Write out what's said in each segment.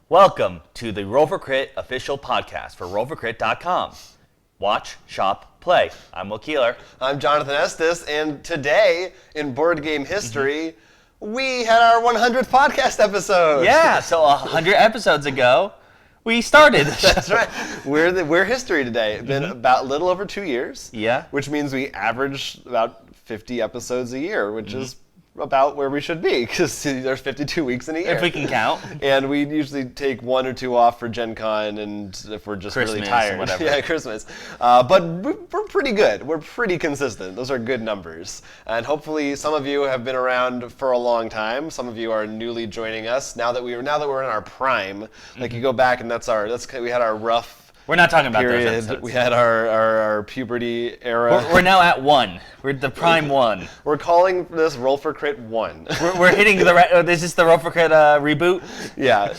Welcome to the Roll for Crit official podcast for rollforcrit.com. Watch, shop, play. I'm Will Keeler. I'm Jonathan Estes, and today in board game history, we had our 100th podcast episode. Yeah, so 100 episodes ago, we started. That's right. We're history today. It's been about a little over 2 years. Yeah. Which means we average about 50 episodes a year, which is about where we should be, because there's 52 weeks in a year. If we can count. And we usually take 1 or 2 off for Gen Con, and if we're just Christmas really tired. Or whatever. Yeah, Christmas. But we're pretty good. We're pretty consistent. Those are good numbers. And hopefully some of you have been around for a long time. Some of you are newly joining us now that we're in our prime. Like you go back and we had our rough We're not talking about period. those episodes. We had our puberty era. We're now at 1. We're the prime 1. We're calling this Roll for Crit 1. We're hitting the is this the Roll for Crit reboot? Yeah,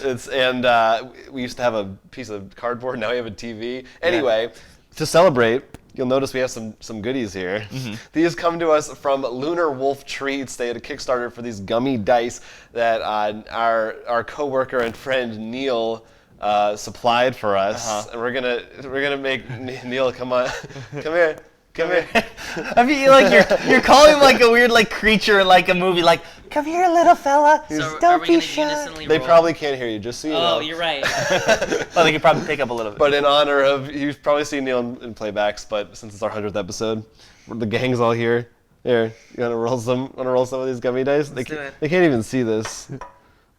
we used to have a piece of cardboard. Now we have a TV. Anyway, to celebrate, you'll notice we have some goodies here. These come to us from Lunar Wolf Treats. They had a Kickstarter for these gummy dice that our coworker and friend Neil supplied for us, and we're gonna make Neil come here. I mean, like you're calling him like a weird like creature in like a movie, like come here, little fella. So Don't are we be gonna shy. unisonly They roll? probably can't hear you, just so you know. Oh, you're right. Well, they could probably pick up a little bit. But in honor of, you've probably seen Neil in playbacks, but since it's our 100th episode, the gang's all here. Here, you wanna roll some of these gummy dice? Let's do it. They can't even see this.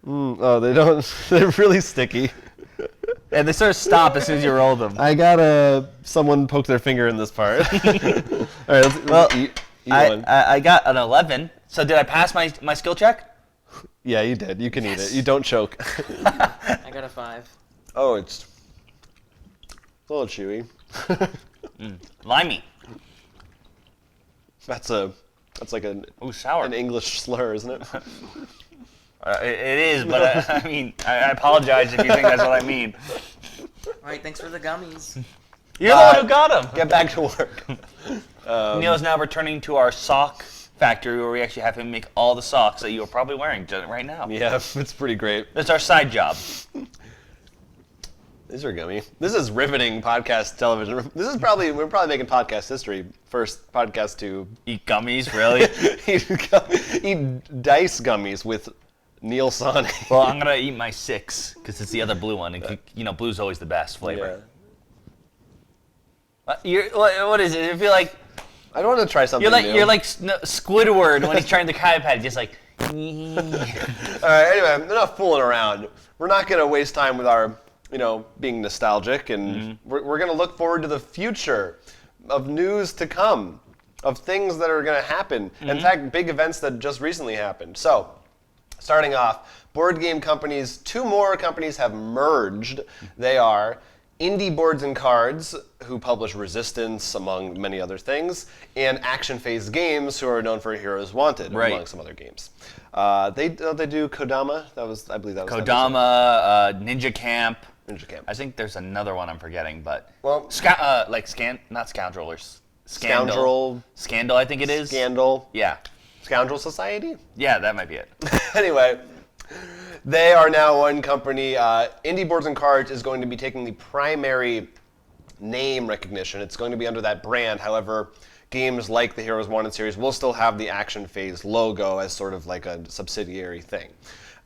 Oh, they don't. They're really sticky. And they sort of stop as soon as you roll them. I got someone poke their finger in this part. All right, let's eat one. I got an 11. So did I pass my skill check? Yeah, you did. You can eat it. You don't choke. I got a 5. Oh, it's a little chewy. Limey. That's like an Sour. an English slur, isn't it? It is, but I mean, I apologize if you think that's what I mean. All right, thanks for the gummies. You're the one who got them. Get back to work. Neil is now returning to our sock factory where we actually have him make all the socks that you are probably wearing right now. Yeah, it's pretty great. That's our side job. These are gummy. This is riveting podcast television. We're probably making podcast history. First podcast to Eat gummies, really? eat dice gummies with Neil Sonny. Well, I'm going to eat my 6 because it's the other blue one. And, blue's always the best flavor. What is it? I feel like I don't want to try something new. you're like Squidward when he's trying the iPad, just like. All right. Anyway, we're not fooling around. We're not going to waste time with our, being nostalgic, and we're going to look forward to the future of news to come, of things that are going to happen. In fact, big events that just recently happened. So, starting off, board game companies. 2 more companies have merged. They are Indie Boards and Cards, who publish Resistance, among many other things, and Action Phase Games, who are known for Heroes Wanted, among some other games. They do Kodama. I believe that was Kodama, Ninja Camp. Ninja Camp. I think there's another one I'm forgetting, but Well, not Scoundrel or Scoundrel. Scandal, I think it is. Scandal. Yeah. Scoundrel Society? Yeah, that might be it. Anyway, they are now one company. Indie Boards and Cards is going to be taking the primary name recognition. It's going to be under that brand. However, games like the Heroes Wanted series will still have the Action Phase logo as sort of like a subsidiary thing.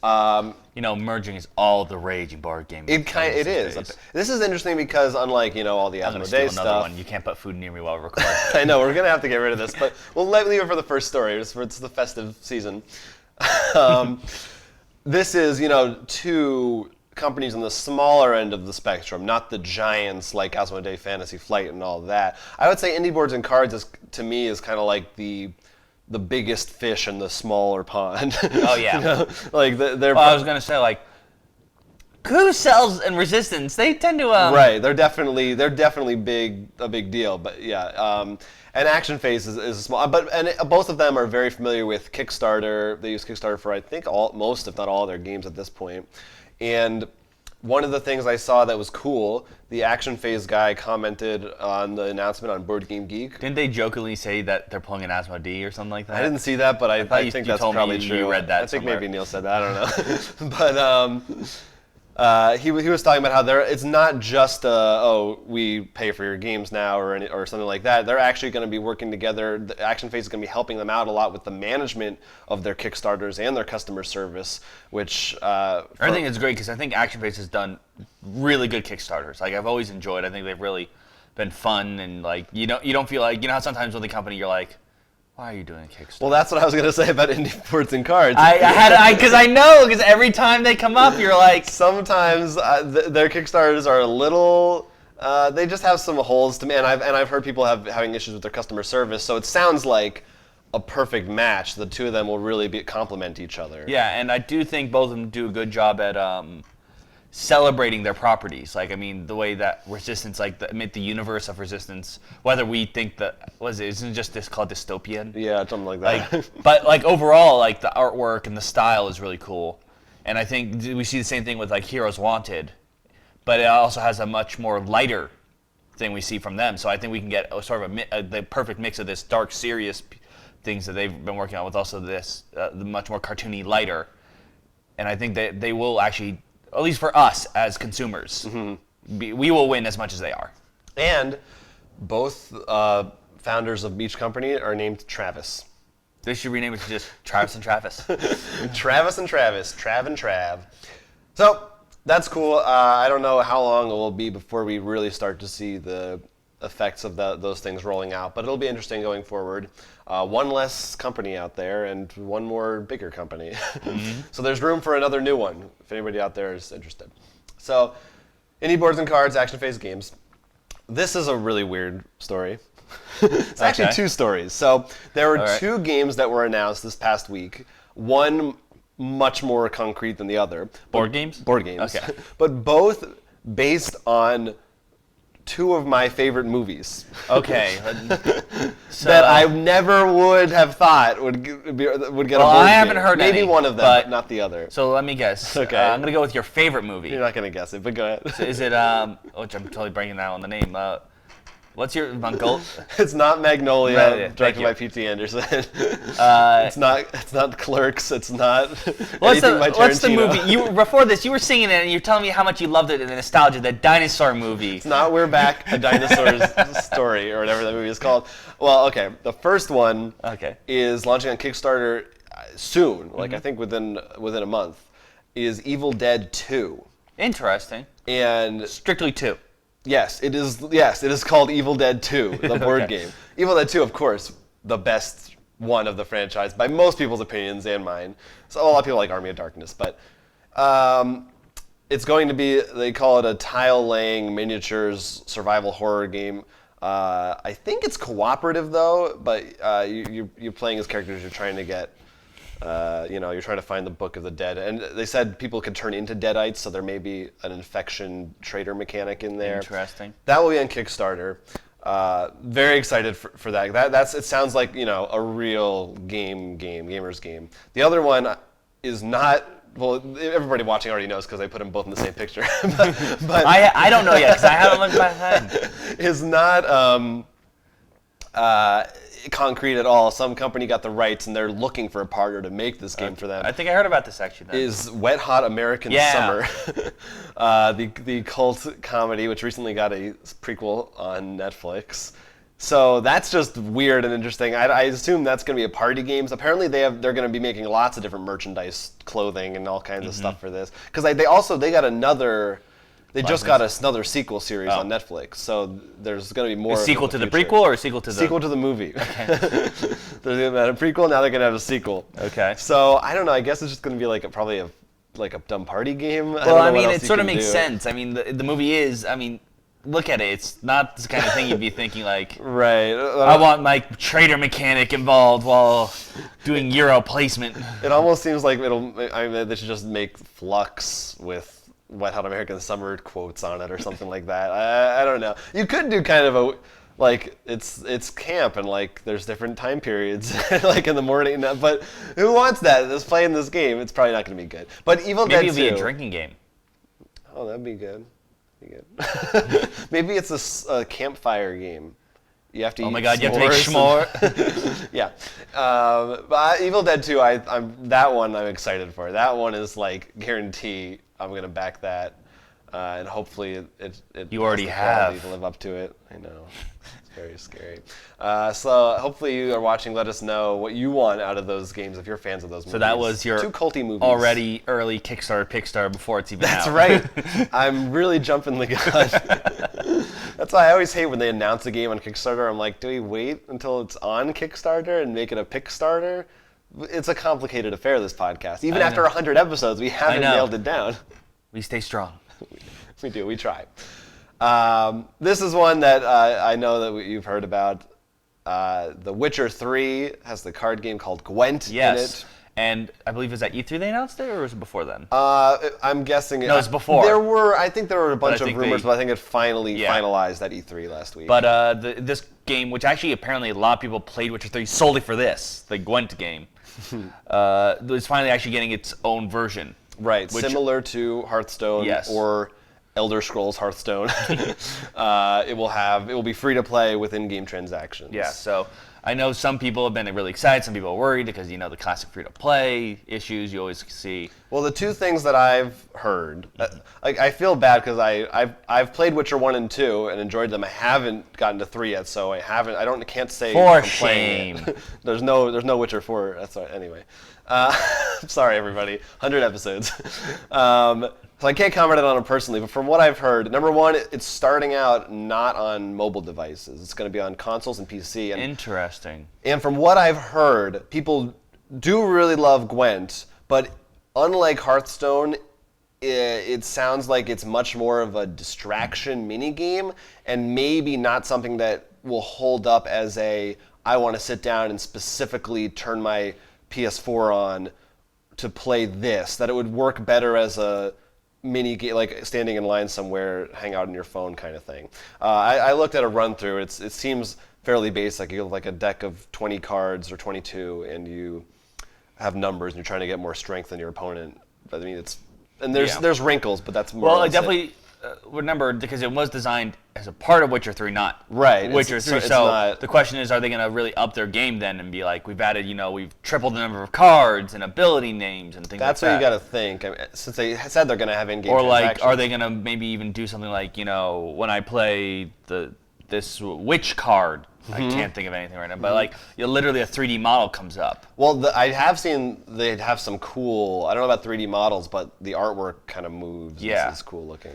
Merging is all the rage in board gaming. It is. This is interesting because unlike, all the I'm going to Asmodee steal another stuff. one. You can't put food near me while we record. I know, we're going to have to get rid of this, but we'll leave it for the first story. It's the festive season. This is, 2 companies on the smaller end of the spectrum, not the giants like Asmodee Fantasy Flight and all that. I would say Indie Boards and Cards, to me, is kind of like the biggest fish in the smaller pond. Oh, yeah. Like, they're... Well, I was going to say, like, Coup Cells and Resistance, they tend to... Right, they're definitely a big deal, but yeah. And Action Phase is a small, but both of them are very familiar with Kickstarter. They use Kickstarter for, I think, most, if not all, their games at this point. And one of the things I saw that was cool, the Action Phase guy commented on the announcement on Board Game Geek. Didn't they jokingly say that they're pulling an Asmodee or something like that? I didn't see that, but I think that's told me probably you true. read that I think somewhere. maybe Neil said that. I don't know. But he was talking about how it's not just we pay for your games now or something like that. They're actually going to be working together. The Action Phase is going to be helping them out a lot with the management of their Kickstarters and their customer service, which I think it's great because I think Action Phase has done really good Kickstarters. Like I've always enjoyed. I think they've really been fun and like you don't feel like how sometimes with a company you're like, why are you doing a Kickstarter? Well, that's what I was going to say about indie boards and cards. Because every time they come up, you're like... Sometimes their Kickstarters are a little... they just have some holes to me, and I've heard people having issues with their customer service, so it sounds like a perfect match. The two of them will really complement each other. Yeah, and I do think both of them do a good job at celebrating their properties. Like, I mean, the way that Resistance, like, the universe of Resistance, whether we think that, isn't just this called dystopian? Yeah, something like that. But, like, overall, like, the artwork and the style is really cool. And I think we see the same thing with, like, Heroes Wanted. But it also has a much more lighter thing we see from them. So I think we can get sort of the perfect mix of this dark, serious things that they've been working on with also this the much more cartoony, lighter. And I think that they will actually... At least for us as consumers, we will win as much as they are. And both founders of each company are named Travis. They should rename it to just Travis and Travis. Travis and Travis, Trav and Trav. So that's cool. I don't know how long it will be before we really start to see the effects of those things rolling out, but it'll be interesting going forward. One less company out there and one more bigger company. So there's room for another new one if anybody out there is interested. So Indie Boards and Cards, Action Phase Games. This is a really weird story. It's actually two stories. So there were two games that were announced this past week. One much more concrete than the other. Board games? Board games. Okay. But both based on two of my favorite movies. Okay. So, that I never would have thought would get a board game. I haven't heard Maybe any, one of them, but not the other. So let me guess. Okay. I'm going to go with your favorite movie. You're not going to guess it, but go ahead. So is it, which I'm totally blanking out on the name. What's your, It's not Magnolia, Right, directed by P.T. Anderson. It's not Clerks. It's not anything by Tarantino. What's the movie? Before this, you were singing it, and you're telling me how much you loved it in the nostalgia, that dinosaur movie. It's not We're Back, a Dinosaur's Story, or whatever that movie is called. Well, okay, the first one is launching on Kickstarter soon, like I think within a month, is Evil Dead 2. Interesting. And strictly 2. Yes, it is. Yes, it is called Evil Dead 2, the board game. Evil Dead 2, of course, the best one of the franchise by most people's opinions and mine. So a lot of people like Army of Darkness, but it's going to be. They call it a tile-laying miniatures survival horror game. I think it's cooperative though, but you're playing as characters. You're trying to get. You're trying to find the Book of the Dead. And they said people could turn into Deadites, so there may be an infection trader mechanic in there. Interesting. That will be on Kickstarter. Very excited for that. It sounds like, a real gamer's game. The other one is not, well, everybody watching already knows because I put them both in the same picture. but I don't know yet because I haven't looked at my head. Is not concrete at all. Some company got the rights and they're looking for a partner to make this game for them. I think I heard about this actually. Then. Is Wet Hot American Summer, the cult comedy which recently got a prequel on Netflix. So that's just weird and interesting. I assume that's going to be a party game. Apparently they're going to be making lots of different merchandise, clothing, and all kinds of stuff for this. Because they got another. They just got another sequel series on Netflix, so there's going to be more. A sequel to the prequel or a sequel to the... Sequel to the movie. Okay. There's going to have a prequel, now they're going to have a sequel. Okay. So, I don't know, I guess it's just going to be probably a dumb party game. Well, I mean, it sort of makes sense. I mean, the movie is, look at it. It's not the kind of thing you'd be thinking like, right. I want my trader mechanic involved while doing Euro placement. It almost seems like they should just make Flux with Wet Hot American Summer quotes on it or something like that. I don't know. You could do kind of it's camp and there's different time periods in the morning. But who wants that? That's playing this game. It's probably not going to be good. But Evil Dead 2. Maybe it'll be a drinking game. Oh, that'd be good. Maybe it's a campfire game. You have to eat. Oh my God! You have to make s'more. Yeah, but Evil Dead 2. That one I'm excited for. That one is guarantee I'm gonna back that, and hopefully it You has already the quality have. to live up to it. I know. It's very scary. So hopefully you are watching. Let us know what you want out of those games if you're fans of those movies. So that was your two culty movies. already early Kickstarter Pickstarter before it's even That's out. right. I'm really jumping the gun. That's why I always hate when they announce a game on Kickstarter. I'm like, do we wait until it's on Kickstarter and make it a Pickstarter? It's a complicated affair, this podcast. Even I after know. 100 episodes, we haven't know. nailed it down. We stay strong. We do. We try. This is one that I know that you've heard about. The Witcher 3 has the card game called Gwent in Yes. it. And I believe it was at E3 they announced it, or was it before then? I'm guessing. No, it's before. I think there were a bunch I of think rumors, they- but I think it finally Yeah. finalized at E3 last week. But this game, which actually apparently a lot of people played Witcher 3 solely for this, the Gwent game, is finally actually getting its own version. Right, Which- similar to Hearthstone Yes. or Elder Scrolls Hearthstone. It will be free to play with in-game transactions. Yeah, so I know some people have been really excited, some people are worried because, you know, the classic free-to-play issues you always see. Well, the two things that I've heard, like I feel bad because I've played Witcher 1 and 2 and enjoyed them. I haven't gotten to 3 yet, so can't say For I'm playing shame. it. There's no Witcher 4. That's right. Anyway, sorry everybody. 100 episodes. So I can't comment on it personally, but from what I've heard, number one, it's starting out not on mobile devices. It's going to be on consoles and PC. And Interesting. And from what I've heard, people do really love Gwent, but unlike Hearthstone, it sounds like it's much more of a distraction minigame and maybe not something that will hold up as I want to sit down and specifically turn my PS4 on to play this, that it would work better as a mini game, like standing in line somewhere, hang out on your phone kind of thing. I looked at a run through. It seems fairly basic. You have like a deck of 20 cards or 22, and you have numbers, and you're trying to get more strength than your opponent. But I mean, there's wrinkles, but that's more. Well, or I less definitely remember because it was designed as a part of Witcher 3, not Right, Witcher it's 3. it's So not- the question is, are they going to really up their game then and be like, we've added, we've tripled the number of cards and ability names and things That's like what that. you got to think. I mean, since they said they're going to have in-game Or like, transactions. are they going to maybe even do something like, when I play this witch card, I can't think of anything right now, but like, literally a 3D model comes up. Well, I have seen they'd have some cool. I don't know about 3D models, but the artwork kind of moves. Yeah. It's cool looking.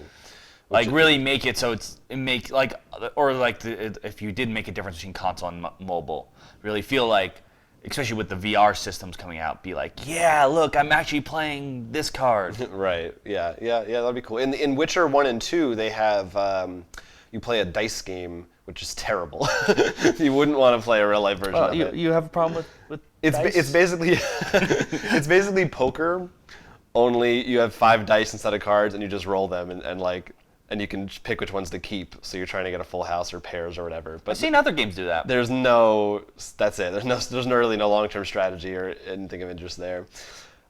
Like really make it so if you did make a difference between console and mobile, really feel like, especially with the VR systems coming out, be like, yeah, look, I'm actually playing this card. Right. Yeah. That'd be cool. In Witcher 1 and 2, they have you play a dice game, which is terrible. You wouldn't want to play a real life version of it. You have a problem with It's basically it's basically poker, only you have 5 dice instead of cards, and you just roll them and you can pick which ones to keep. So you're trying to get a full house or pairs or whatever. But I've seen other games do that. that's it. There's really no long-term strategy or anything of interest there.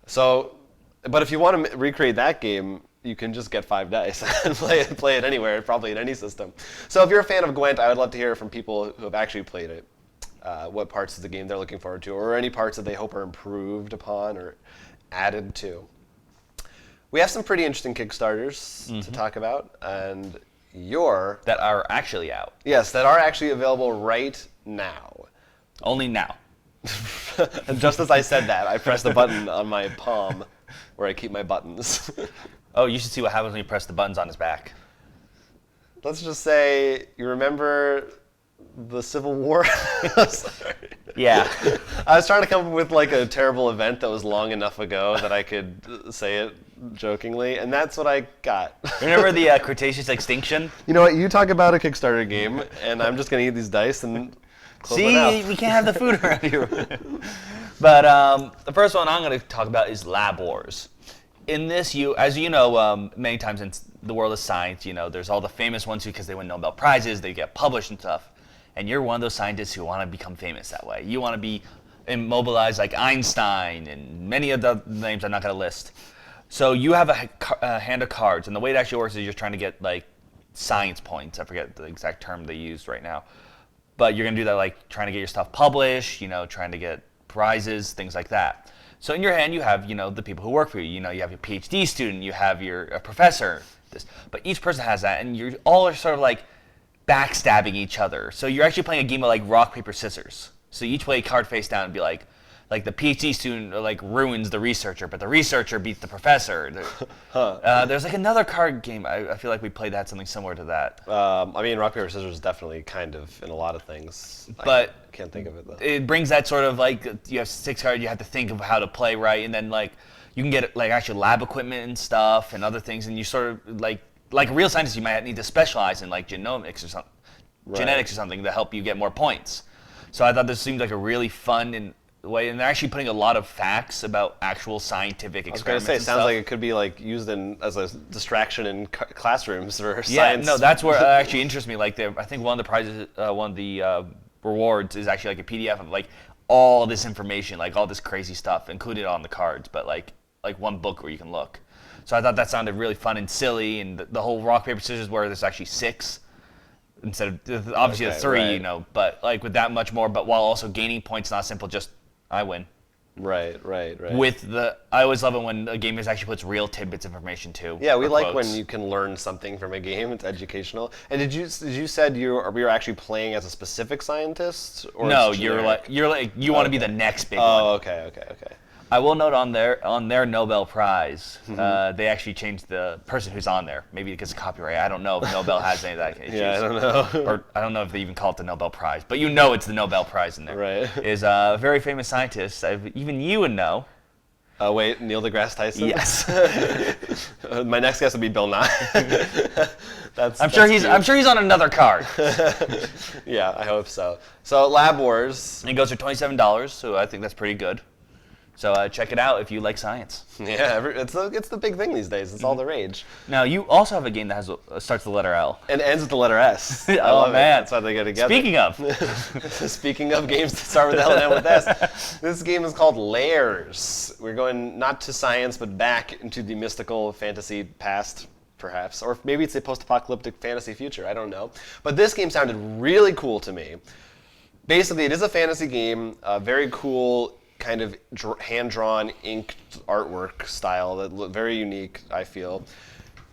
So, but if you want to recreate that game, you can just get 5 dice and play it anywhere, probably in any system. So if you're a fan of Gwent, I would love to hear from people who have actually played it. What parts of the game they're looking forward to, or any parts that they hope are improved upon or added to. We have some pretty interesting Kickstarters to talk about, and That are actually out. that are actually available right now. Only now. And just as I said that, I pressed the button on my palm where I keep my buttons. Oh, you should see what happens when you press the buttons on his back. Let's just say, you remember the Civil War? Sorry. Yeah. I was trying to come up with like a terrible event that was long enough ago that I could say it jokingly, and that's what I got. Remember the Cretaceous extinction? You know what? You talk about a Kickstarter game, and I'm just gonna eat these dice and close my mouth. See, we can't have the food around here. But the first one I'm going to talk about is Lab Wars. In this, as you know, many times in the world of science, there's all the famous ones because they win Nobel Prizes, they get published and stuff. And you're one of those scientists who want to become famous that way. You want to be immobilized like Einstein and many of the names I'm not going to list. So you have a hand of cards, and the way it actually works is you're trying to get like science points. I forget the exact term they use right now. But you're going to do that like trying to get your stuff published, trying to get prizes, things like that. So in your hand, you have, the people who work for you. You have your PhD student, you have your professor. But each person has that, and you all are sort of like backstabbing each other. So you're actually playing a game of like rock, paper, scissors. So you each play a card face down and be like the PhD student ruins the researcher, but the researcher beats the professor. There's like another card game. I feel like we played that something similar to that. I mean, rock paper scissors is definitely kind of in a lot of things. But I can't think of it though. It brings that sort of you have 6 cards, you have to think of how to play right, and then you can get actual lab equipment and stuff and other things, and you sort of like a real scientist, you might need to specialize in genomics or something, genetics or something to help you get more points. So I thought this seemed like a really fun way, and they're actually putting a lot of facts about actual scientific experiments. I was going to say, it sounds like it could be used as a distraction in classrooms for science. Yeah, no, that's where it actually interests me. I think one of the prizes, one of the rewards is actually a PDF of all this information, all this crazy stuff included on the cards, but like one book where you can look. So I thought that sounded really fun and silly, and the whole rock paper scissors where there's actually 6 instead of obviously the 3, right. but with that much more, but while also gaining points, not simple just I win. Right. I always love it when a game actually puts real tidbits of information too. Yeah, we like quotes. when you can learn something from a game. It's educational. And did you said we were actually playing as a specific scientist? Or No, it's you generic? want to be the next big one. Oh, okay. I will note on their Nobel Prize, they actually changed the person who's on there. Maybe because of copyright. I don't know if Nobel has any of that issues. Yeah, I don't know. Or I don't know if they even call it the Nobel Prize. But it's the Nobel Prize in there. Right. Is a very famous scientist. Even you would know. Wait, Neil deGrasse Tyson? Yes. My next guess would be Bill Nye. I'm sure he's on another card. Yeah, I hope so. So Lab Wars. And it goes for $27, so I think that's pretty good. So check it out if you like science. Yeah, it's the big thing these days. It's all the rage. Now, you also have a game that starts with the letter L. And ends with the letter S. I Oh, love man. it. That's why they go together. Speaking Speaking of. of games that start with L and end with S, this game is called Layers. We're going not to science, but back into the mystical fantasy past, perhaps. Or maybe it's a post-apocalyptic fantasy future. I don't know. But this game sounded really cool to me. Basically, it is a fantasy game, very cool, kind of hand-drawn, inked artwork style that look very unique, I feel.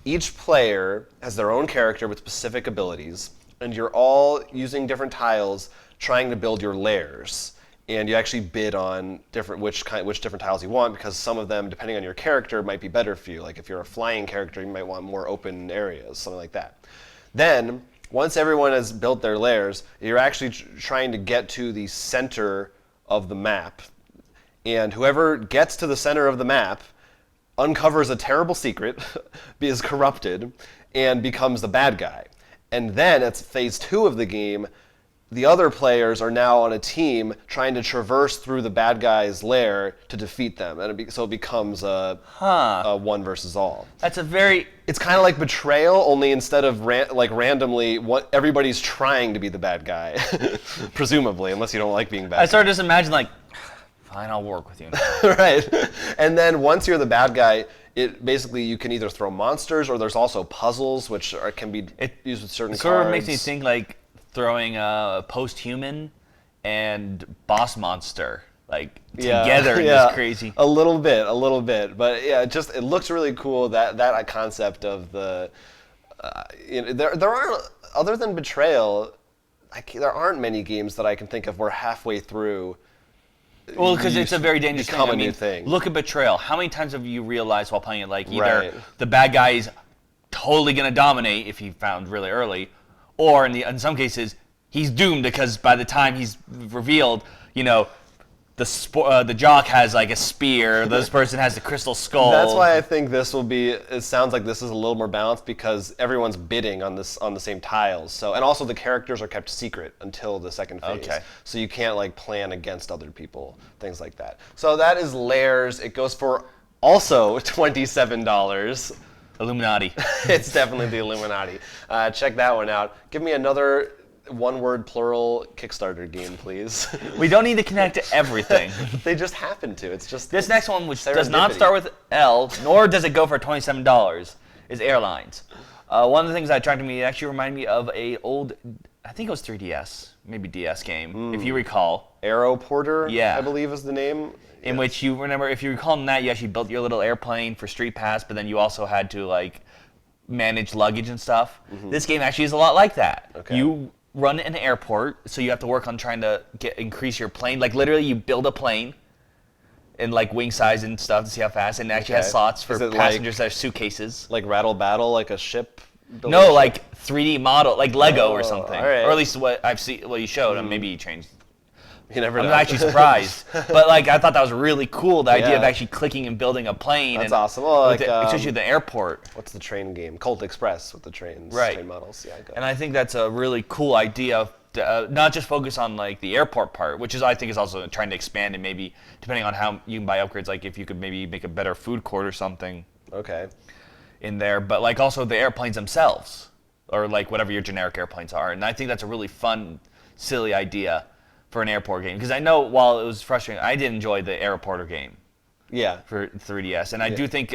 Each player has their own character with specific abilities, and you're all using different tiles trying to build your layers. And you actually bid on which different tiles you want, because some of them, depending on your character, might be better for you. Like if you're a flying character, you might want more open areas, something like that. Then, once everyone has built their layers, you're actually trying to get to the center of the map. And whoever gets to the center of the map uncovers a terrible secret, is corrupted, and becomes the bad guy. And then at phase 2 of the game, the other players are now on a team trying to traverse through the bad guy's lair to defeat them. And so it becomes a one versus all. That's a very... It's kind of like Betrayal, only instead of randomly, everybody's trying to be the bad guy, presumably, unless you don't like being bad. I sort of just imagine fine, I'll work with you. Right. And then once you're the bad guy, it basically you can either throw monsters or there's also puzzles which can be used with certain cards. It sort of makes me think throwing Post-Human and Boss Monster together in this crazy. A little bit. But yeah, it looks really cool that concept of the there aren't, other than Betrayal, there aren't many games that I can think of where halfway through. Well, because it's a very dangerous become thing. a new thing. Look at Betrayal. How many times have you realized while playing it, either the bad guy is totally going to dominate if he found really early, or in some cases, he's doomed because by the time he's revealed, the jock has a spear, this person has the crystal skull. That's why I think this will be. It sounds like this is a little more balanced because everyone's bidding on the same tiles. So, and also the characters are kept secret until the second phase. Okay. So you can't plan against other people, things like that. So that is Layers. It goes for also $27. Illuminati. It's definitely the Illuminati. Check that one out. Give me another one-word plural Kickstarter game, please. We don't need to connect to everything. They just happen to. It's just this next one, which does not serendipity. start with L, nor does it go for $27, is Airlines. One of the things that attracted me, it actually reminded me of a old, I think it was 3DS, maybe DS game, if you recall. Aero Porter, Yeah. I believe is the name. in which you remember, if you recall in that, you actually built your little airplane for Street Pass, but then you also had to like manage luggage and stuff. This game actually is a lot like that. Okay. You run an airport, so you have to work on trying to increase your plane. Like literally, you build a plane in like wing size and stuff to see how fast, and it actually has Okay. slots for Is it passengers that are suitcases. Like Rattle Battle, like a ship? building No, a ship? like 3D model, like Lego or Oh, something, all right. or at least what I've seen. Well, you showed, and maybe you changed. You never I'm know. actually surprised, but like I thought that was really cool. The idea of Yeah. actually clicking and building a plane. That's and awesome. Well, with like, especially the airport. What's the train game? Colt Express with the trains, Right. train models. Yeah, I got And I think that's a really cool idea. Not just focus on like the airport part, which is I think is also trying to expand and maybe depending on how you can buy upgrades. Like if you could maybe make a better food court or something Okay. in there, but like also the airplanes themselves, or like whatever your generic airplanes are. And I think that's a really fun, silly idea for an airport game. Because I know while it was frustrating, I did enjoy the airporter game Yeah. for 3DS, and I Yeah. do think,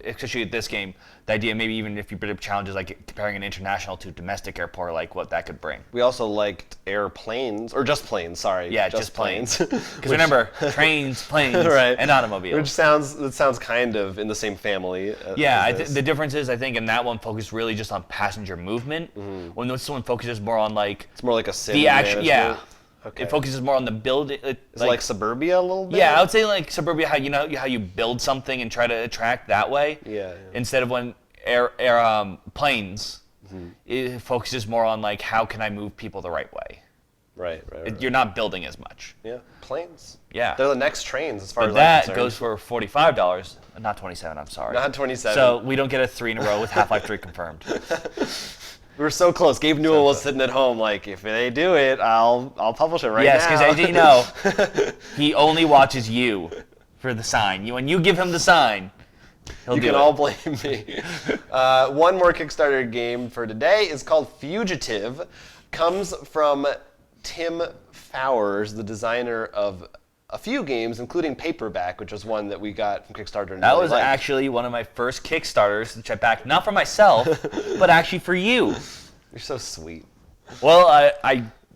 especially at this game, the idea maybe even if you put up challenges like comparing an international to domestic airport, like what that could bring. We also liked airplanes, or just planes. Sorry. Yeah, just planes. Because Which- remember, trains, planes, Right. and automobiles. Which sounds kind of in the same family. Yeah, as this. the difference is I think in that one focused really just on passenger movement. When this one focuses more on like It's more like a sim the action. Yeah, management. Okay. it focuses more on the building. Is it like Suburbia a little bit? yeah, I would say like Suburbia, how how you build something and try to attract that way. Yeah. Instead of when planes, it focuses more on like how can I move people the right way. Right. You're not building as much. Yeah. Planes. Yeah. They're the next trains as far But as I'm that concerned. goes for $45, not 27. I'm sorry. Not 27. So we don't get a 3 in a row with Half-Life 3 confirmed. We were so close. Gabe Newell was sitting at home like, if they do it, I'll publish it right Yes, now. because I didn't know he only watches you for the sign. When you give him the sign, he'll You do can it. all blame me. One more Kickstarter game for today is called Fugitive. Comes from Tim Fowers, the designer of a few games, including Paperback, which was one that we got from Kickstarter. And That really was liked. actually one of my first Kickstarters, which I backed not for myself, but actually for you. You're so sweet. Well,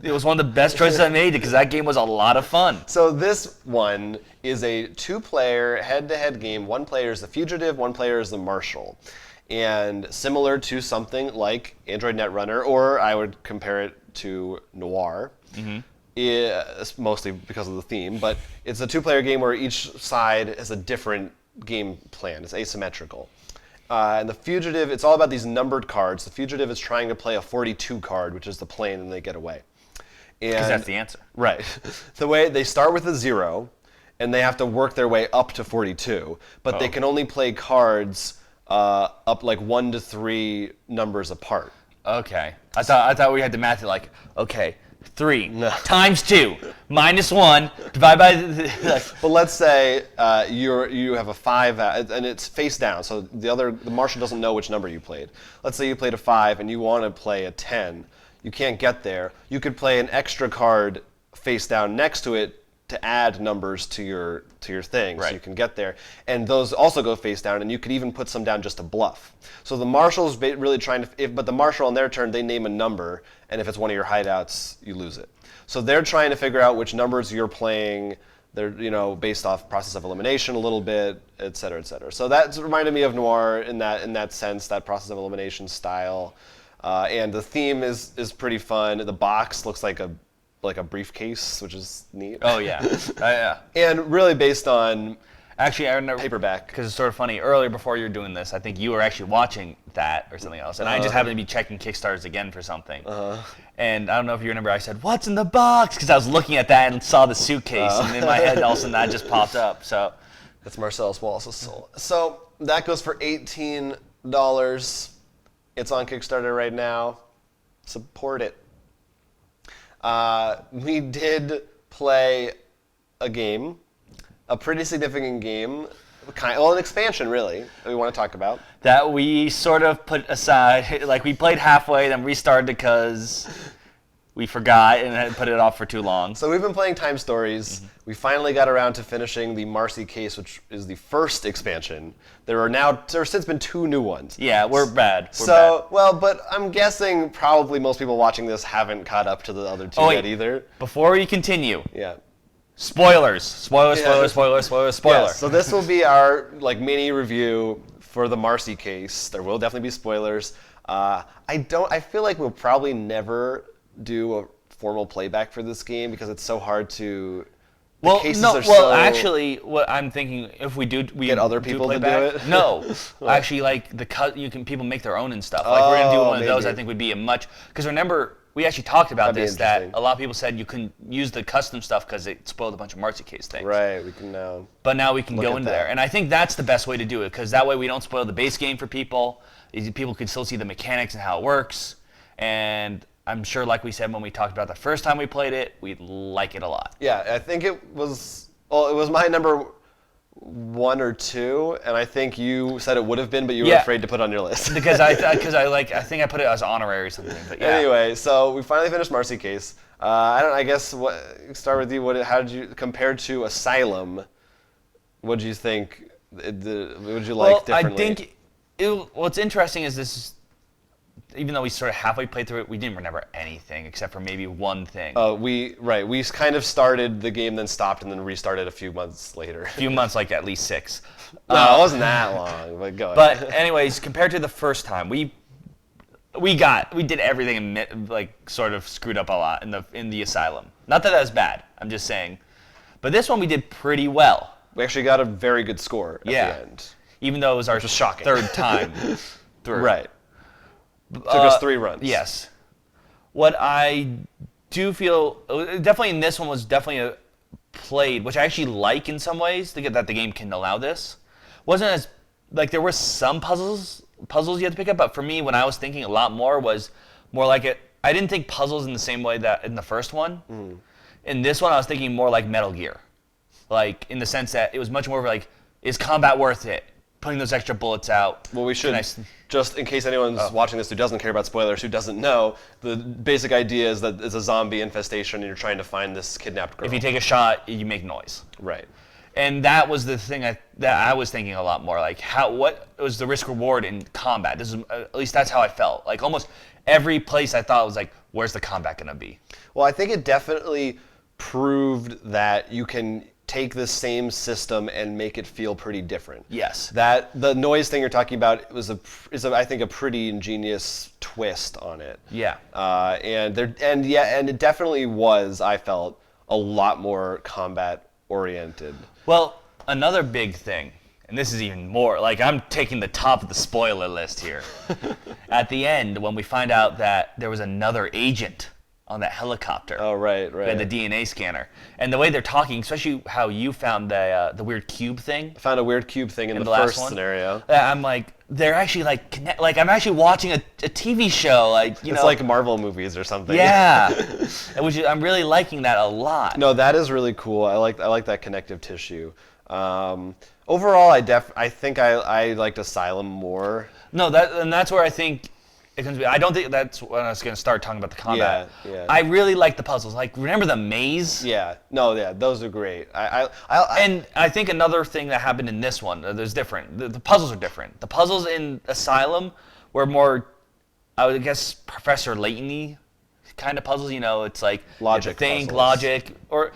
it was one of the best choices I made because that game was a lot of fun. So this one is a two-player head-to-head game. One player is the Fugitive, one player is the Marshal. And similar to something like Android Netrunner, or I would compare it to Noir. It's mostly because of the theme, but it's a two-player game where each side has a different game plan. It's asymmetrical. And the Fugitive, it's all about these numbered cards. The Fugitive is trying to play a 42 card, which is the plane, and they get away. Because that's the answer. Right. The way they start with a 0, and they have to work their way up to 42, but they can only play cards up like 1 to 3 numbers apart. Okay. I thought we had to math it like, okay, 3 times 2 minus 1 divide by But let's say you have a 5 and it's face down, so the Marshal doesn't know which number you played. Let's say you played a 5 and you want to play a 10. You can't get there. You could play an extra card face down next to it to add numbers to your thing, so Right. you can get there. And those also go face down, and you could even put some down just to bluff. So the Marshal's really trying to, but the Marshal on their turn, they name a number, and if it's one of your hideouts, you lose it. So they're trying to figure out which numbers you're playing. They're based off process of elimination a little bit, et cetera, et cetera. So that reminded me of Noir in that sense, that process of elimination style. And the theme is pretty fun. The box looks like a briefcase, which is neat. Oh yeah. Yeah. And really based on Actually, I remember Paperback. because it's sort of funny. Earlier, before you were doing this, I think you were actually watching that or something else, and I just happened to be checking Kickstarters again for something. And I don't know if you remember, I said, "What's in the box?" Because I was looking at that and saw the suitcase, and in my head, all of a sudden, that just popped up. So That's Marcellus Wallace's soul. So that goes for $18. It's on Kickstarter right now. Support it. We did play a game, a pretty significant game, an expansion really, that we want to talk about. that we sort of put aside, like we played halfway, then restarted because we forgot and had put it off for too long. So we've been playing Time Stories. We finally got around to finishing the Marcy Case, which is the first expansion. There have since been 2 new ones. Yeah, we're bad. We're So, bad. well, but I'm guessing probably most people watching this haven't caught up to the other 2 Oh, yet wait. either. Before we continue, Yeah. Spoiler. Yeah, so this will be our like mini review for the Marcy case. There will definitely be spoilers. I feel like we'll probably never do a formal playback for this game because it's so hard to. Actually, what I'm thinking, if we get other people to do playback, it. No, actually, like people make their own and stuff. Like we're gonna do one of those. I maybe. think would be a much because remember we actually talked about That'd be this that interesting. a lot of people said you couldn't use the custom stuff because it spoiled a bunch of Marcy Case things. Right, we can now. But now we can Look go at into that. there, and I think that's the best way to do it because that way we don't spoil the base game for people. People can still see the mechanics and how it works, and I'm sure, like we said when we talked about the first time we played it, we like it a lot. Yeah, I think it was. Well, it was my number 1 or 2, and I think you said it would have been, but you were afraid to put it on your list. Because I think I put it as honorary or something. But yeah. Anyway, so we finally finished Marcy Case. I guess start with you. How did you compare to Asylum? What did you think? What would you like differently? I think what's interesting is this. Even though we sort of halfway played through it, we didn't remember anything except for maybe one thing. We kind of started the game, then stopped, and then restarted a few months later. A few months, like at least 6. No, it wasn't that long. But go ahead. But anyways, compared to the first time, we did everything and like sort of screwed up a lot in the Asylum. Not that was bad. I'm just saying. But this one we did pretty well. We actually got a very good score at the end. Even though it was our was shocking. third time through. Right. Took us 3 runs. Yes. What I do feel, definitely in this one was definitely played, which I actually like in some ways, that the game can allow this. Wasn't as, like there were some puzzles you had to pick up, but for me, when I was thinking a lot more was more like it, I didn't think puzzles in the same way that in the first one. In this one, I was thinking more like Metal Gear. Like, in the sense that it was much more of like, is combat worth it? Putting those extra bullets out. Well, we should, just in case anyone's watching this who doesn't care about spoilers, who doesn't know, the basic idea is that it's a zombie infestation and you're trying to find this kidnapped girl. If you take a shot, you make noise. Right. And that was the thing that I was thinking a lot more, like what was the risk reward in combat? This is at least that's how I felt. Like almost every place I thought was like, where's the combat gonna be? Well, I think it definitely proved that you can take the same system and make it feel pretty different. Yes. That the noise thing you're talking about is I think a pretty ingenious twist on it. Yeah. And it definitely was, I felt, a lot more combat oriented. Well, another big thing, and this is even more, like I'm taking the top of the spoiler list here. At the end, when we find out that there was another agent on that helicopter. Oh, right. We had the DNA scanner. And the way they're talking, especially how you found the weird cube thing. I found a weird cube thing in the last first one. scenario. I'm like, they're actually like, I'm actually watching a TV show. Like, It's like Marvel movies or something. Yeah. I'm really liking that a lot. No, that is really cool. I like that connective tissue. Overall, I think I liked Asylum more. No, that's where I think it comes. I don't think that's when I was going to start talking about the combat. Yeah. I really like the puzzles. Like, remember the maze? Yeah. No, yeah, those are great. And I think another thing that happened in this one, there's different. The puzzles are different. The puzzles in Asylum were more, I would guess, Professor Layton-y kind of puzzles. You know, it's like Logic think, puzzles. logic, or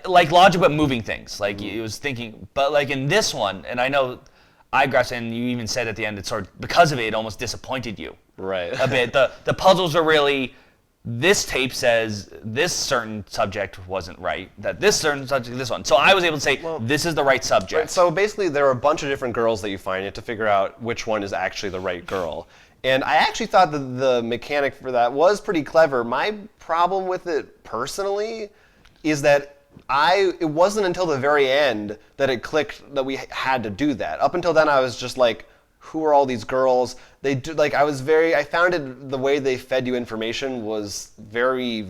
like logic but moving things. Like it was thinking, but like in this one, and I know I grasped, and you even said at the end, it sort of because of it almost disappointed you. Right. A bit. The puzzles are really, this tape says this certain subject wasn't right, that this certain subject, this one. So I was able to say, this is the right subject. Right, so basically there are a bunch of different girls that you find. You have to figure out which one is actually the right girl. And I actually thought that the mechanic for that was pretty clever. My problem with it personally is that it wasn't until the very end that it clicked that we had to do that. Up until then I was just like, who are all these girls? I found it, the way they fed you information was very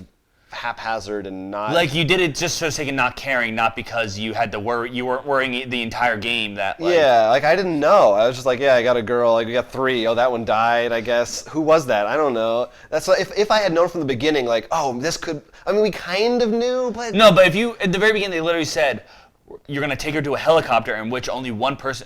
haphazard and not... Like you did it just for the sake of not caring, not because you had to worry, you weren't worrying the entire game that like... Yeah, like I didn't know. I was just like, yeah, I got a girl, like we got 3. Oh, that one died, I guess. Who was that? I don't know. That's what, if I had known from the beginning, like, oh, this could... I mean, we kind of knew, but... No, but if you, at the very beginning, they literally said, you're going to take her to a helicopter in which only one person,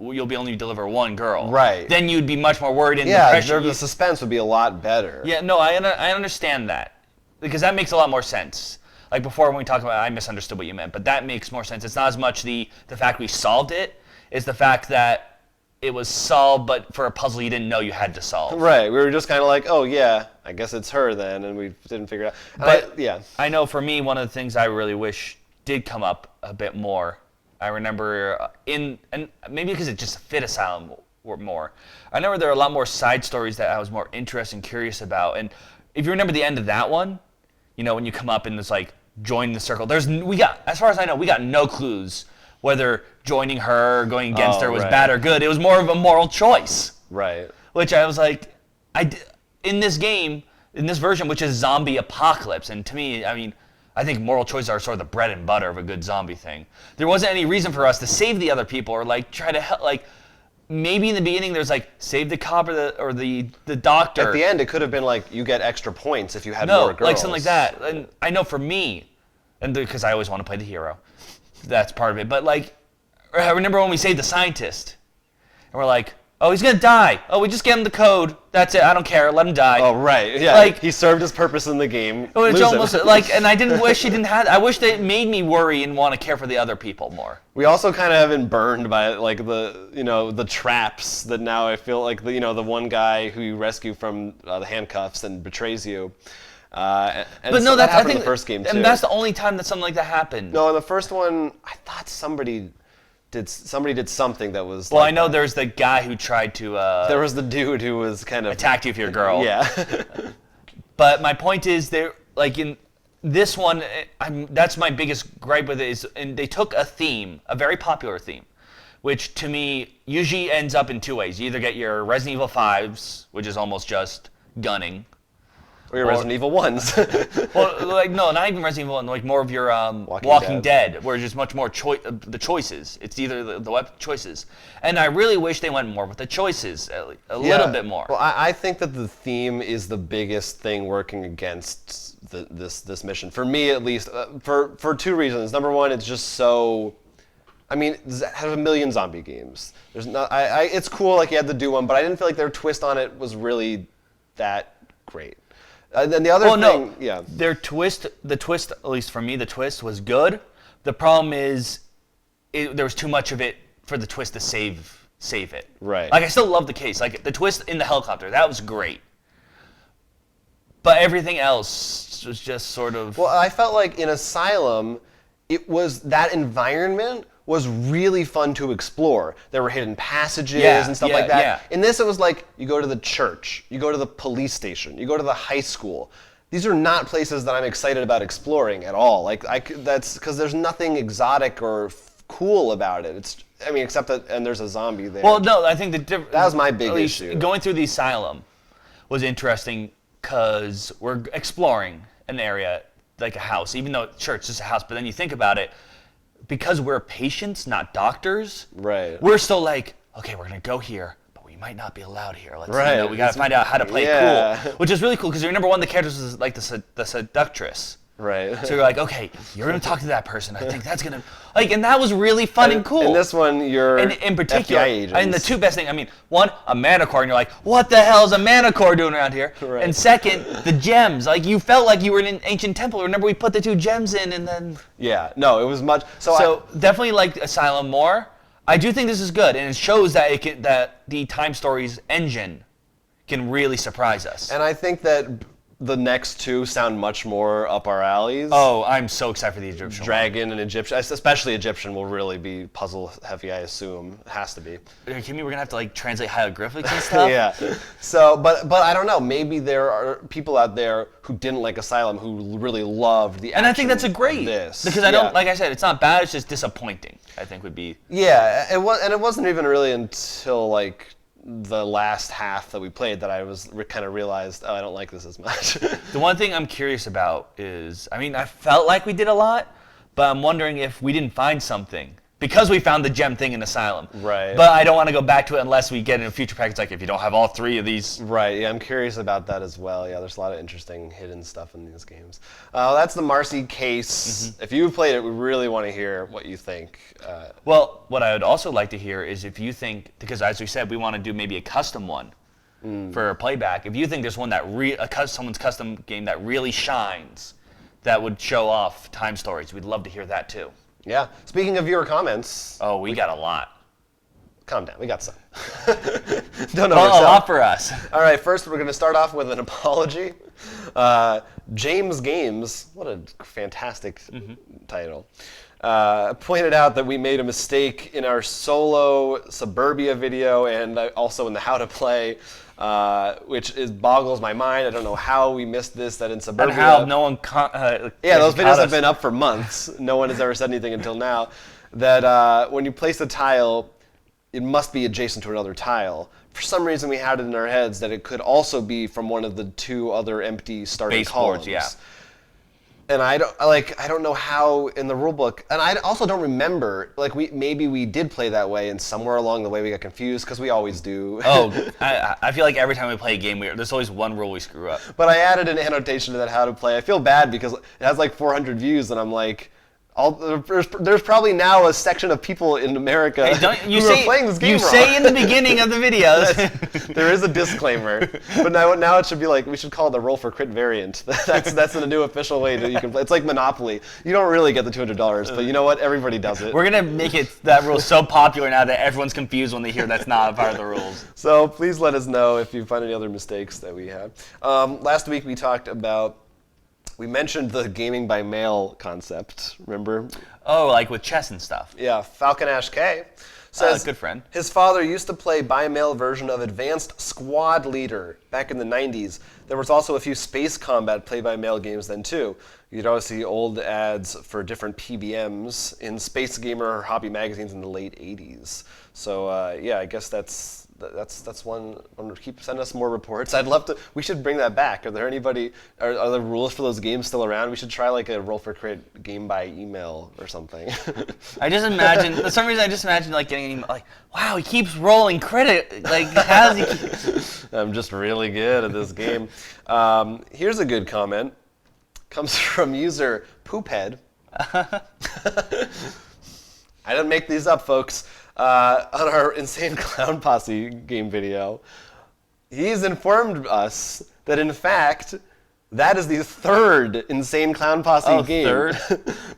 you'll be only deliver one girl. Right. Then you'd be much more worried and the yeah, pressure. the suspense would be a lot better. Yeah, no, I understand that. Because that makes a lot more sense. like before when we talked about it, I misunderstood what you meant, but that makes more sense. It's not as much the fact we solved it, it's the fact that it was solved, but for a puzzle you didn't know you had to solve. Right. We were just kind of like, oh yeah, I guess it's her then, and we didn't figure it out. But yeah. I know for me, one of the things I really wish did come up a bit more. I remember and maybe because it just fit Asylum more. I remember there were a lot more side stories that I was more interested and curious about. And if you remember the end of that one, you know, when you come up and it's like join the circle. As far as I know, we got no clues whether joining her or going against her was right. bad or good. It was more of a moral choice. Right. Which I was like, in this game, in this version, which is zombie apocalypse, and to me, I mean, I think moral choices are sort of the bread and butter of a good zombie thing. There wasn't any reason for us to save the other people or like try to help. Like maybe in the beginning there's like save the cop or the doctor. At the end, it could have been like you get extra points if you had more girls. Like something like that. And I know for me, and because I always want to play the hero, that's part of it. But like, I remember when we saved the scientist, and we're like, oh, he's gonna die. Oh, we just gave him the code. That's it. I don't care. Let him die. Oh, right. Yeah. Like, he served his purpose in the game. It's Lose almost him. like, and I didn't wish he didn't have. I wish they made me worry and want to care for the other people more. We also kind of have been burned by like the traps that now I feel like the one guy who you rescue from the handcuffs and betrays you. But no, that I happened think in the first game too. and that's the only time that something like that happened. No, in the first one, I thought somebody did something that was. Well, like I know that. there's the guy who tried to There was the dude who was kind of attack you if you're a girl. Yeah. But my point is, there like in this one, that's my biggest gripe with it is, and they took a theme, a very popular theme, which to me usually ends up in two ways. You either get your Resident Evil 5s, which is almost just gunning. Or your Resident Evil 1s. Well, like no, not even Resident Evil 1, like more of your Walking Dead, where there's much more the choices. It's either the weapon choices, and I really wish they went more with the choices, a little bit more. Well, I think that the theme is the biggest thing working against this mission for me, at least, for two reasons. Number one, it's just so. I mean, have a million zombie games. There's not. It's cool, like you had to do one, but I didn't feel like their twist on it was really that great. Then the other thing, yeah. The twist, at least for me, the twist was good. The problem is, there was too much of it for the twist to save it. Right. Like I still love the case. Like the twist in the helicopter, that was great. But everything else was just sort of. Well, I felt like in Asylum, it was that environment was really fun to explore. There were hidden passages and stuff like that. Yeah. In this, it was like you go to the church, you go to the police station, you go to the high school. These are not places that I'm excited about exploring at all. Like that's because there's nothing exotic or cool about it. Except that, and there's a zombie there. Well, no, I think that was my big issue. Going through the Asylum was interesting because we're exploring an area like a house, even though sure it's just a house. But then you think about it. Because we're patients, not doctors, right? We're still like, okay, we're gonna go here, but we might not be allowed here. Right. We gotta find out how to play cool, which is really cool because remember one of the characters was like the seductress. Right. So you're like, okay, you're gonna talk to that person. I think that's gonna and that was really fun and cool. In this one, you're in particular, FBI agents. and the two best things. I mean, one, a Manicore, and you're like, what the hell is a Manicore doing around here? Right. And second, the gems. Like you felt like you were in an ancient temple. Remember we put the two gems in, and then. Yeah. No, it was much. So definitely like Asylum more. I do think this is good, and it shows that that the Time Stories engine can really surprise us. And I think that the next two sound much more up our alleys. Oh, I'm so excited for the Egyptian Dragon and Egyptian, especially Egyptian, will really be puzzle heavy, I assume. It has to be. Are you kidding me? We're gonna have to translate hieroglyphics and stuff. Yeah. So, but I don't know. Maybe there are people out there who didn't like Asylum who really loved the. And I think that's a great. This because I don't, like I said, it's not bad. It's just disappointing. I think would be. Yeah, it was, and it wasn't even really until like the last half that we played that I was kind of realized, oh, I don't like this as much. The one thing I'm curious about is, I felt like we did a lot, but I'm wondering if we didn't find something. Because we found the gem thing in Asylum. Right. But I don't want to go back to it unless we get in a future package, like if you don't have all three of these. Right, yeah, I'm curious about that as well. Yeah, there's a lot of interesting hidden stuff in these games. That's the Marcy Case. Mm-hmm. If you've played it, we really want to hear what you think. Well, what I would also like to hear is if you think, because as we said, we want to do maybe a custom one for playback. If you think there's one that someone's custom game that really shines, that would show off time stories. We'd love to hear that too. Yeah. Speaking of viewer comments, Oh, we got a lot. calm down. We got some. Don't Well, a oversell. lot for us. All right, first we're going to start off with an apology. James Games, what a fantastic title, pointed out that we made a mistake in our solo Suburbia video and also in the How to Play, which boggles my mind. I don't know how we missed this, that in Suburbia. And how no one Yeah, those videos have been up for months. No one has ever said anything until now. That when you place a tile, it must be adjacent to another tile. For some reason, we had it in our heads that it could also be from one of the two other empty starting columns. Baseboards, yeah. And I don't know how in the rule book, and I also don't remember. Maybe we did play that way, and somewhere along the way we got confused because we always do. Oh, I feel like every time we play a game, there's always one rule we screw up. But I added an annotation to that How to Play. I feel bad because it has like 400 views, and I'm like, there's probably now a section of people in America who are playing this game wrong. You say in the beginning of the videos. There is a disclaimer, but now it should be like, we should call it the Roll for Crit variant. That's the new official way that you can play. It's like Monopoly. You don't really get the $200, but you know what? Everybody does it. We're gonna make that rule so popular now that everyone's confused when they hear that's not a part of the rules. So please let us know if you find any other mistakes that we have. Last week we mentioned the gaming by mail concept, remember? Oh, like with chess and stuff. Yeah, Falcon Ash K says good friend. his father used to play by mail version of Advanced Squad Leader back in the 90s. There was also a few space combat play by mail games then too. You'd always see old ads for different PBMs in Space Gamer or hobby magazines in the late 80s. So yeah, I guess that's one. Keep sending us more reports. I'd love to. We should bring that back. Are there the rules for those games still around? We should try like a Roll for Crit game by email or something. I just imagine, for some reason, like getting an email like, wow, he keeps rolling credit. Like, how does he? I'm just really good at this game. Here's a good comment. Comes from user Poophead. I didn't make these up, folks. On our Insane Clown Posse game video, he's informed us that in fact, that is the third Insane Clown Posse game. Third?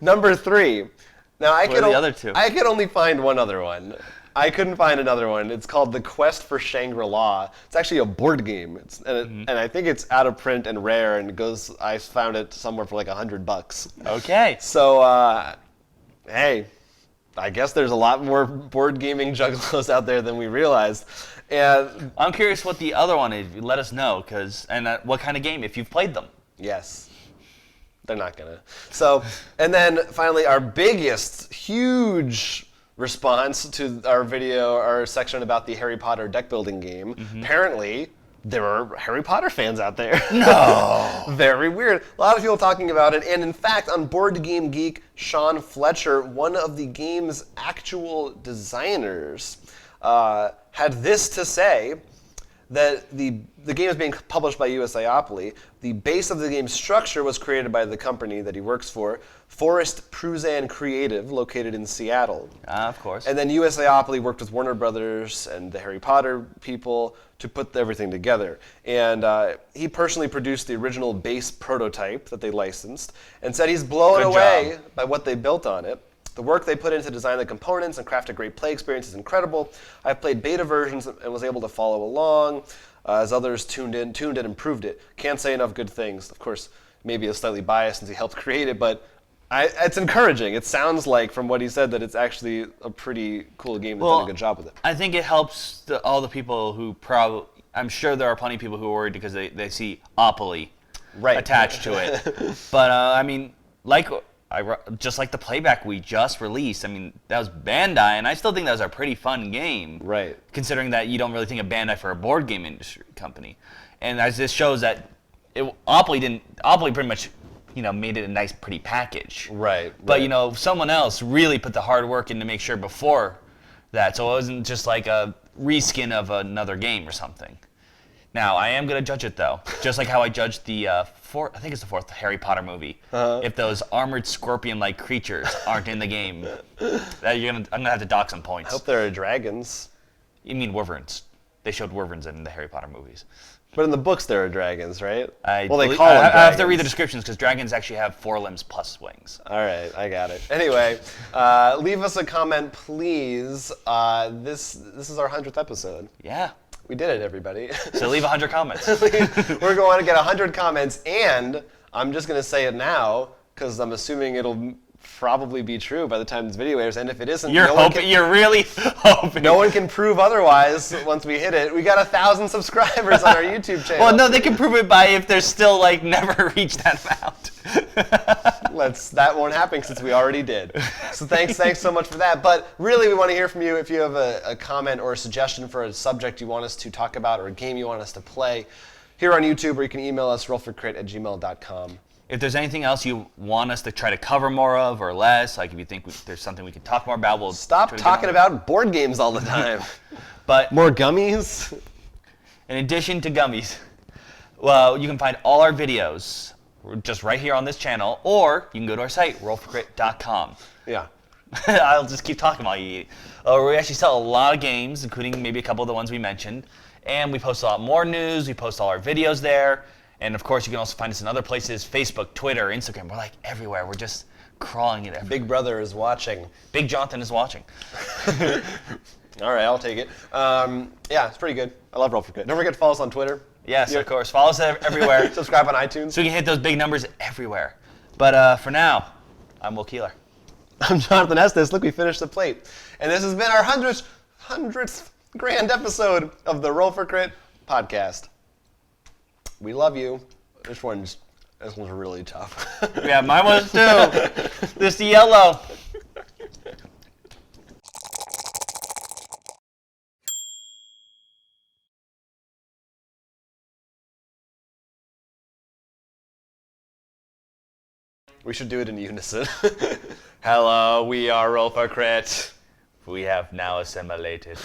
Number 3. Now What are the other two? I could only find one other one. I couldn't find another one. It's called The Quest for Shangri-La. It's actually a board game. And I think it's out of print and rare, and I found it somewhere for like $100. Okay. So, hey, I guess there's a lot more board gaming juggalos out there than we realized. And I'm curious what the other one is. Let us know, and what kind of game, if you've played them. yes, they're not gonna. So, and then finally, our biggest, huge response to our video, our section about the Harry Potter deck building game. Apparently, there are Harry Potter fans out there. No. Very weird. A lot of people talking about it. And in fact, on Board Game Geek, Sean Fletcher, one of the game's actual designers, had this to say, that the game is being published by USAopoly. The base of the game's structure was created by the company that he works for, Forrest Pruzan Creative, located in Seattle. Of course. And then USAopoly worked with Warner Brothers and the Harry Potter people to put everything together. And he personally produced the original base prototype that they licensed and said he's blown Good away job. by what they built on it. The work they put in to design the components and craft a great play experience is incredible. I've played beta versions and was able to follow along as others tuned in, and improved it. Can't say enough good things. Of course, maybe a slightly biased since he helped create it, but it's encouraging. It sounds like, from what he said, that it's actually a pretty cool game that's done a good job with it. I think it helps all the people who I'm sure there are plenty of people who are worried because they see Opoly attached to it. But, I mean, just like the playback we just released, I mean, that was Bandai, and I still think that was a pretty fun game. Right. Considering that you don't really think of Bandai for a board game industry company. And as this shows that Opoly pretty much, made it a nice, pretty package. Right. But, someone else really put the hard work in to make sure before that, so it wasn't just like a reskin of another game or something. Now, I am going to judge it, though, just like how I judged the fourth Harry Potter movie. If those armored scorpion-like creatures aren't in the game, I'm going to have to dock some points. I hope there are dragons. You mean wyverns. They showed wyverns in the Harry Potter movies. But in the books there are dragons, right? I well, they believe- call them dragons. I have to read the descriptions because dragons actually have 4 limbs plus wings. All right, I got it. Anyway, leave us a comment, please. This is our 100th episode. Yeah. We did it, everybody. So leave 100 comments. We're going to get 100 comments, and I'm just going to say it now because I'm assuming it'll probably be true by the time this video airs. And if it isn't, You're really hoping. no one can prove otherwise once we hit it. We got 1,000 subscribers on our YouTube channel. Well, no, they can prove it by if they're still like never reached that amount. That won't happen since we already did. So thanks so much for that. But really, we want to hear from you if you have a comment or a suggestion for a subject you want us to talk about or a game you want us to play here on YouTube, or you can email us rollforcrit@gmail.com. If there's anything else you want us to try to cover more of or less, like if you think there's something we can talk more about, we'll Stop try to get talking on. about board games all the time. But More gummies? in addition to gummies, well, you can find all our videos just right here on this channel, or you can go to our site, rollforcrit.com. Yeah. I'll just keep talking while you eat. We actually sell a lot of games, including maybe a couple of the ones we mentioned. And we post a lot more news. We post all our videos there. And of course, you can also find us in other places, Facebook, Twitter, Instagram. We're like everywhere. We're just crawling it everywhere. Big Brother is watching. Big Jonathan is watching. All right, I'll take it. Yeah, it's pretty good. I love Roll for Crit. Don't forget to follow us on Twitter. Yes, of course. Follow us everywhere. Subscribe on iTunes. So we can hit those big numbers everywhere. But for now, I'm Will Keeler. I'm Jonathan Estes. Look, we finished the plate. And this has been our 100th grand episode of the Roll for Crit podcast. We love you. This one's really tough. Yeah, mine was too. This yellow. We should do it in unison. Hello, we are Roll for Crit. We have now assimilated.